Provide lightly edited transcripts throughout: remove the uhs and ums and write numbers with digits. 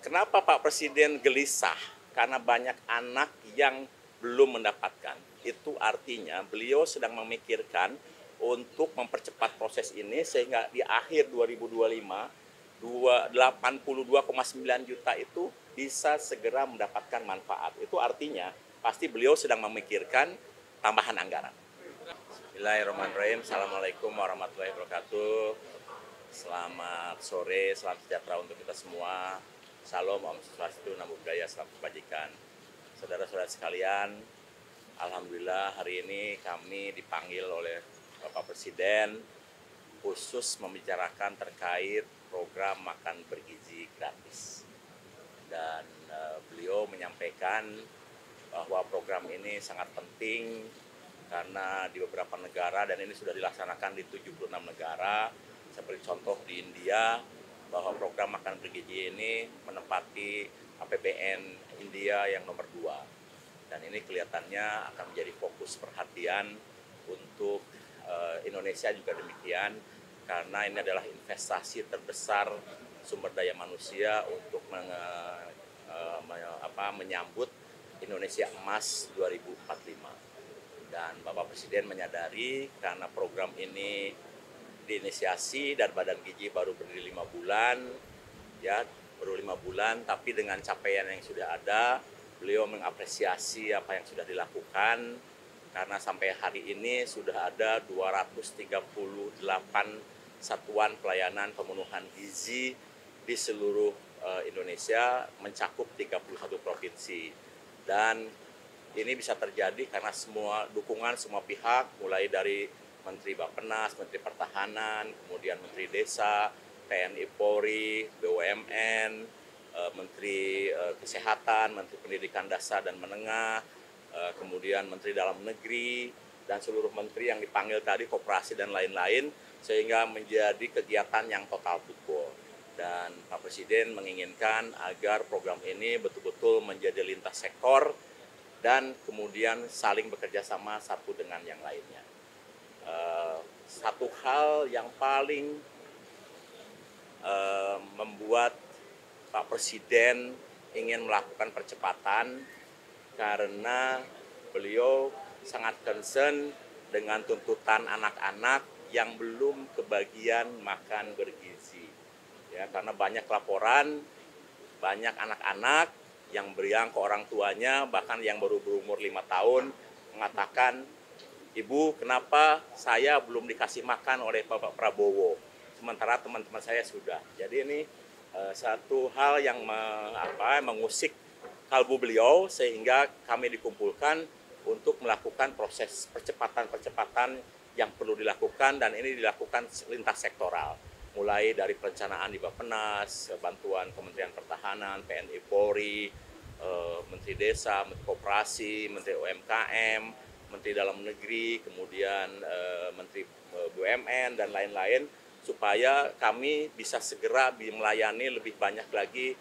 Kenapa Pak Presiden gelisah? Karena banyak anak yang belum mendapatkan. Itu artinya beliau sedang memikirkan untuk mempercepat proses ini sehingga di akhir 2025 82,9 juta itu bisa segera mendapatkan manfaat. Itu artinya pasti beliau sedang memikirkan tambahan anggaran. Bismillahirrahmanirrahim. Assalamualaikum warahmatullahi wabarakatuh. Selamat sore, salam sejahtera untuk kita semua. Salam, Om Swastiastu, Namo Buddhaya, salam kebajikan. Saudara-saudara sekalian, alhamdulillah hari ini kami dipanggil oleh Bapak Presiden khusus membicarakan terkait program makan bergizi gratis. Dan beliau menyampaikan bahwa program ini sangat penting karena di beberapa negara, dan ini sudah dilaksanakan di 76 negara, seperti contoh di India, bahwa program makan bergizi ini menempati APBN India yang nomor 2. Dan ini kelihatannya akan menjadi fokus perhatian untuk Indonesia juga demikian, karena ini adalah investasi terbesar sumber daya manusia untuk menyambut Indonesia Emas 2045. Dan Bapak Presiden menyadari karena program ini diinisiasi dan Badan Gizi baru berdiri 5 bulan, ya baru 5 bulan, tapi dengan capaian yang sudah ada, beliau mengapresiasi apa yang sudah dilakukan, karena sampai hari ini sudah ada 238 satuan pelayanan pemenuhan gizi di seluruh Indonesia, mencakup 31 provinsi. Dan ini bisa terjadi karena semua dukungan semua pihak, mulai dari Menteri Bappenas, Menteri Pertahanan, kemudian Menteri Desa, TNI Polri, BUMN, Menteri Kesehatan, Menteri Pendidikan Dasar dan Menengah, kemudian Menteri Dalam Negeri, dan seluruh menteri yang dipanggil tadi, koperasi dan lain-lain, sehingga menjadi kegiatan yang total football. Dan Pak Presiden menginginkan agar program ini betul-betul menjadi lintas sektor dan kemudian saling bekerja sama satu dengan yang lainnya. Satu hal yang paling membuat Pak Presiden ingin melakukan percepatan karena beliau sangat concern dengan tuntutan anak-anak yang belum kebagian makan bergizi. Ya, karena banyak laporan, banyak anak-anak yang beriang ke orang tuanya, bahkan yang baru berumur 5 tahun, mengatakan, "Ibu, kenapa saya belum dikasih makan oleh Bapak Prabowo, sementara teman-teman saya sudah." Jadi ini satu hal yang mengusik kalbu beliau, sehingga kami dikumpulkan untuk melakukan proses percepatan-percepatan yang perlu dilakukan, dan ini dilakukan lintas sektoral. Mulai dari perencanaan di Bappenas, bantuan Kementerian Pertahanan, TNI Polri, Menteri Desa, Menteri Koperasi, Menteri UMKM, Menteri Dalam Negeri, kemudian Menteri BUMN dan lain-lain, supaya kami bisa segera melayani lebih banyak lagi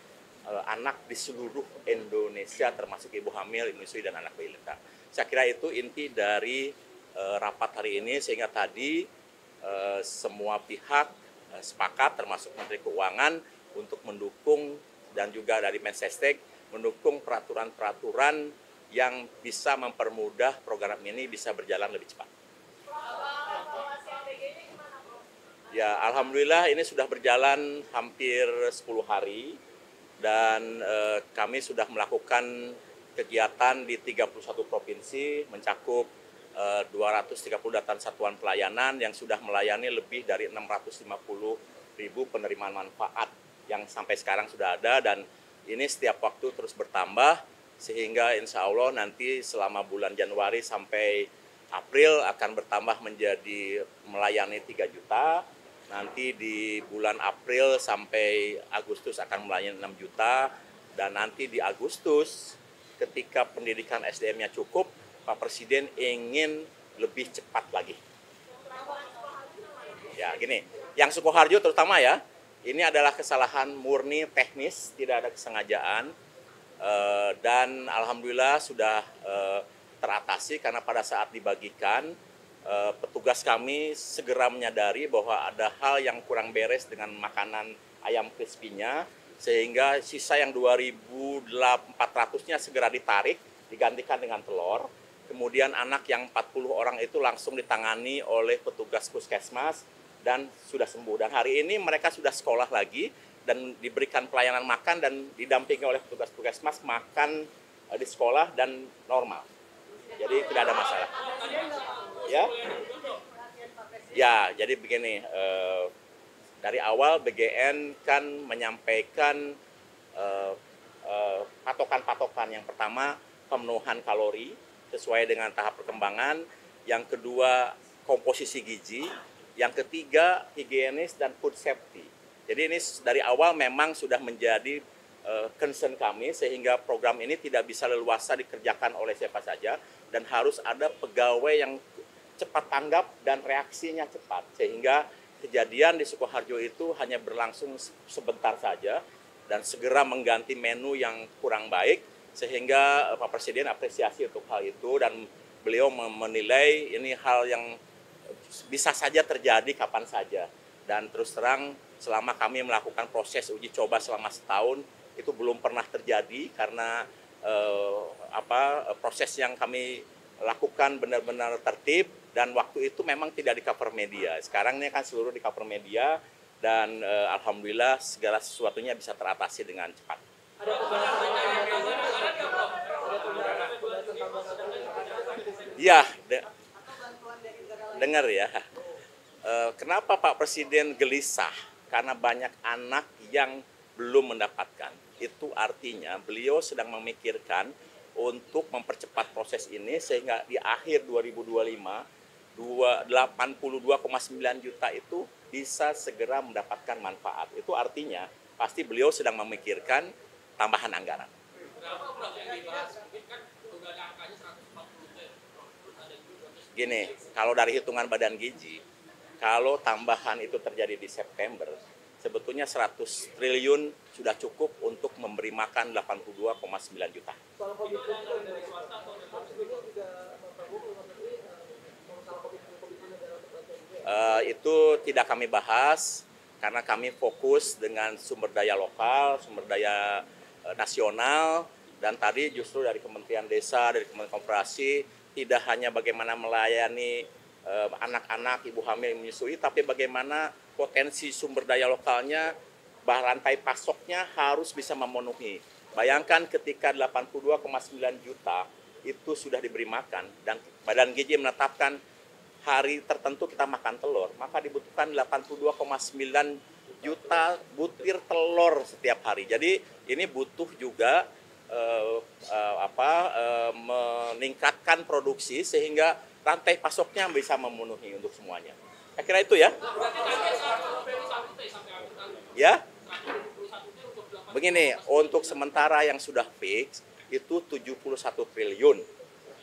anak di seluruh Indonesia, termasuk ibu hamil, ibu menyusui, dan anak balita. Saya kira itu inti dari rapat hari ini, sehingga tadi semua pihak sepakat, termasuk Menteri Keuangan, untuk mendukung, dan juga dari Mensesnek mendukung peraturan-peraturan yang bisa mempermudah program ini bisa berjalan lebih cepat. Ya, alhamdulillah ini sudah berjalan hampir 10 hari dan kami sudah melakukan kegiatan di 31 provinsi, mencakup 238 satuan pelayanan yang sudah melayani lebih dari 650.000 penerimaan manfaat yang sampai sekarang sudah ada, dan ini setiap waktu terus bertambah, sehingga insya Allah nanti selama bulan Januari sampai April akan bertambah menjadi melayani 3 juta. Nanti di bulan April sampai Agustus akan melayani 6 juta. Dan nanti di Agustus ketika pendidikan SDM-nya cukup, Pak Presiden ingin lebih cepat lagi. Ya gini, yang Sukoharjo terutama ya, ini adalah kesalahan murni teknis, tidak ada kesengajaan. Dan alhamdulillah sudah teratasi, karena pada saat dibagikan petugas kami segera menyadari bahwa ada hal yang kurang beres dengan makanan ayam crispy-nya, sehingga sisa yang 2.400-nya segera ditarik, digantikan dengan telur. Kemudian anak yang 40 orang itu langsung ditangani oleh petugas puskesmas dan sudah sembuh. Dan hari ini mereka sudah sekolah lagi dan diberikan pelayanan makan dan didampingi oleh petugas puskesmas makan di sekolah dan normal. Jadi tidak ada masalah. Ya, ya. Jadi begini, dari awal BGN kan menyampaikan patokan-patokan. Yang pertama pemenuhan kalori sesuai dengan tahap perkembangan, yang kedua komposisi gizi, yang ketiga higienis dan food safety. Jadi ini dari awal memang sudah menjadi concern kami, sehingga program ini tidak bisa leluasa dikerjakan oleh siapa saja dan harus ada pegawai yang cepat tanggap dan reaksinya cepat, sehingga kejadian di Sukoharjo itu hanya berlangsung sebentar saja dan segera mengganti menu yang kurang baik, sehingga Pak Presiden apresiasi untuk hal itu dan beliau menilai ini hal yang bisa saja terjadi kapan saja. Dan terus terang selama kami melakukan proses uji coba selama setahun itu belum pernah terjadi karena proses yang kami lakukan benar-benar tertib dan waktu itu memang tidak di cover media. Sekarang ini kan seluruh di cover media dan alhamdulillah segala sesuatunya bisa teratasi dengan cepat. Ya, dengar ya. Kenapa Pak Presiden gelisah? Karena banyak anak yang belum mendapatkan. Itu artinya beliau sedang memikirkan untuk mempercepat proses ini sehingga di akhir 2025 82,9 juta itu bisa segera mendapatkan manfaat. Itu artinya pasti beliau sedang memikirkan tambahan anggaran. Gini, kalau dari hitungan Badan Gizi, kalau tambahan itu terjadi di September, sebetulnya 100 triliun sudah cukup untuk memberi makan 82,9 juta. Itu tidak kami bahas karena kami fokus dengan sumber daya lokal, sumber daya nasional, dan tadi justru dari Kementerian Desa, dari Kementerian Koperasi tidak hanya bagaimana melayani anak-anak, ibu hamil menyusui, tapi bagaimana potensi sumber daya lokalnya, rantai pasoknya harus bisa memenuhi. Bayangkan ketika 82,9 juta itu sudah diberi makan dan Badan Gizi menetapkan hari tertentu kita makan telur, maka dibutuhkan 82,9 juta butir telur setiap hari. Jadi ini butuh juga meningkatkan produksi sehingga rantai pasoknya bisa memenuhi untuk semuanya. Saya kira itu ya. Ya. Begini, untuk sementara yang sudah fix itu 71 triliun.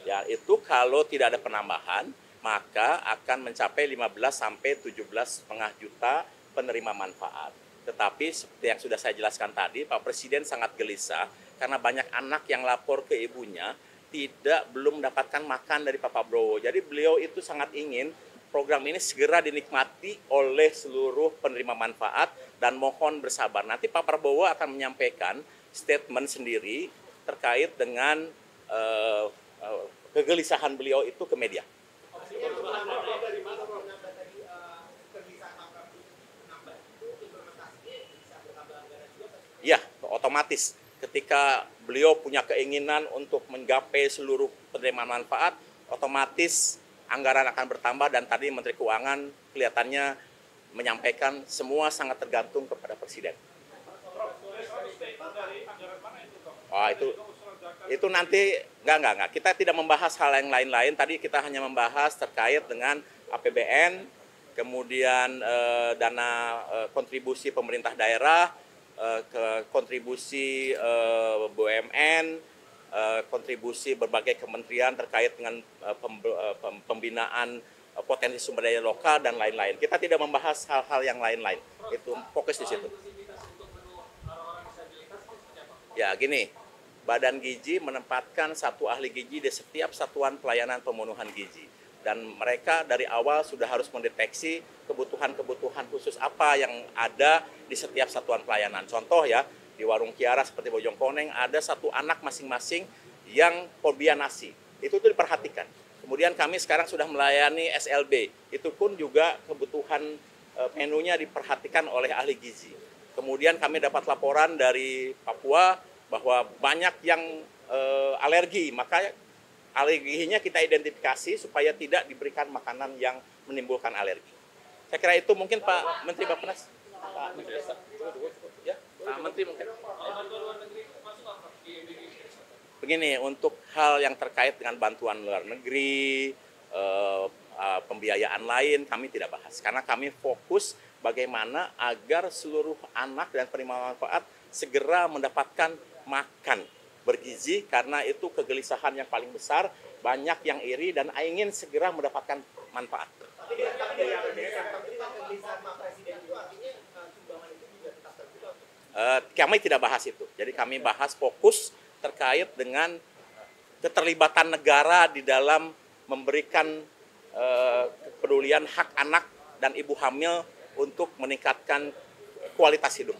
Ya, itu kalau tidak ada penambahan maka akan mencapai 15 sampai 17,5 juta penerima manfaat. Tetapi seperti yang sudah saya jelaskan tadi, Pak Presiden sangat gelisah karena banyak anak yang lapor ke ibunya belum mendapatkan makan dari Pak Prabowo. Jadi beliau itu sangat ingin program ini segera dinikmati oleh seluruh penerima manfaat dan mohon bersabar. Nanti Pak Prabowo akan menyampaikan statement sendiri terkait dengan kegelisahan beliau itu ke media. Ya, otomatis ketika beliau punya keinginan untuk menggapai seluruh penerima manfaat, otomatis anggaran akan bertambah dan tadi Menteri Keuangan kelihatannya menyampaikan semua sangat tergantung kepada Presiden. Oh, itu nanti enggak. Kita tidak membahas hal yang lain-lain. Tadi kita hanya membahas terkait dengan APBN, kemudian dana kontribusi pemerintah daerah, kontribusi BUMN, kontribusi berbagai kementerian terkait dengan pembinaan potensi sumber daya lokal dan lain-lain. Kita tidak membahas hal-hal yang lain-lain. Itu fokus di situ. Ya, gini. Badan Gizi menempatkan satu ahli gizi di setiap satuan pelayanan pemenuhan gizi. Dan mereka dari awal sudah harus mendeteksi kebutuhan-kebutuhan khusus apa yang ada di setiap satuan pelayanan. Contoh ya, di warung Kiara seperti Bojongkoneng ada satu anak masing-masing yang fobia nasi. Itu tuh diperhatikan. Kemudian kami sekarang sudah melayani SLB. Itu pun juga kebutuhan menunya diperhatikan oleh ahli gizi. Kemudian kami dapat laporan dari Papua bahwa banyak yang alergi, maka alerginya kita identifikasi supaya tidak diberikan makanan yang menimbulkan alergi. Saya kira itu mungkin Pak Menteri Bappenas. Pak Menteri, ya, Pak Menteri mungkin. Begini, untuk hal yang terkait dengan bantuan luar negeri, pembiayaan lain kami tidak bahas. Karena kami fokus bagaimana agar seluruh anak dan penerima manfaat segera mendapatkan makan bergizi, karena itu kegelisahan yang paling besar, banyak yang iri dan ingin segera mendapatkan manfaat. Kami tidak bahas itu. Jadi kami bahas fokus terkait dengan keterlibatan negara di dalam memberikan kepedulian hak anak dan ibu hamil untuk meningkatkan kualitas hidup.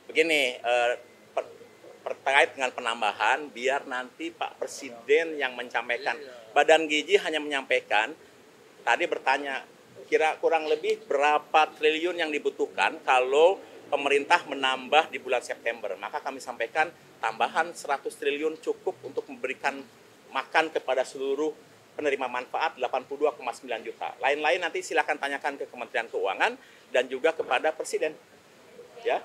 Begini, terkait dengan penambahan, biar nanti Pak Presiden yang menyampaikan. Badan Gizi hanya menyampaikan, tadi bertanya, kira kurang lebih berapa triliun yang dibutuhkan kalau pemerintah menambah di bulan September. Maka kami sampaikan tambahan 100 triliun cukup untuk memberikan makan kepada seluruh penerima manfaat 82,9 juta. Lain-lain nanti silakan tanyakan ke Kementerian Keuangan dan juga kepada Presiden. Ya.